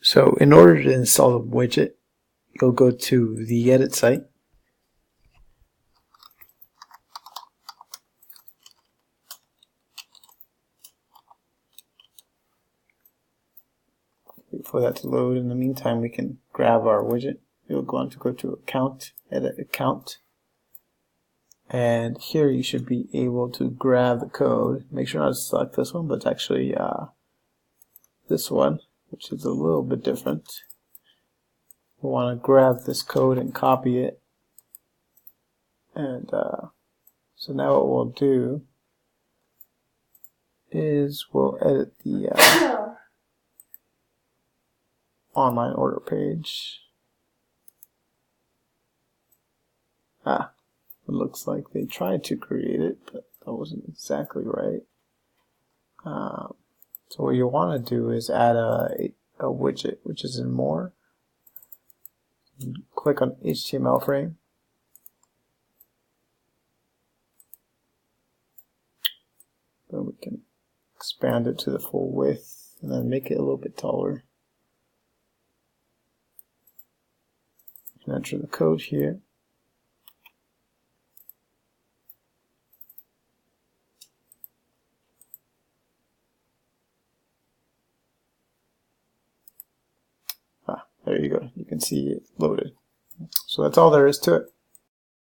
So in order to install the widget, you'll go to the edit site. Wait for that to load. In the meantime, we can grab our widget. You'll go to account, edit account. And here you should be able to grab the code. Make sure not to select this one, but it's actually this one, which is a little bit different. We want to grab this code and copy it. And so now what we'll do is we'll edit the online order page. It looks like they tried to create it, but that wasn't exactly right. So what you want to do is add a widget, which is in More. Click on HTML frame. Then we can expand it to the full width and then make it a little bit taller. You can enter the code here. There you go. You can see it loaded. So that's all there is to it.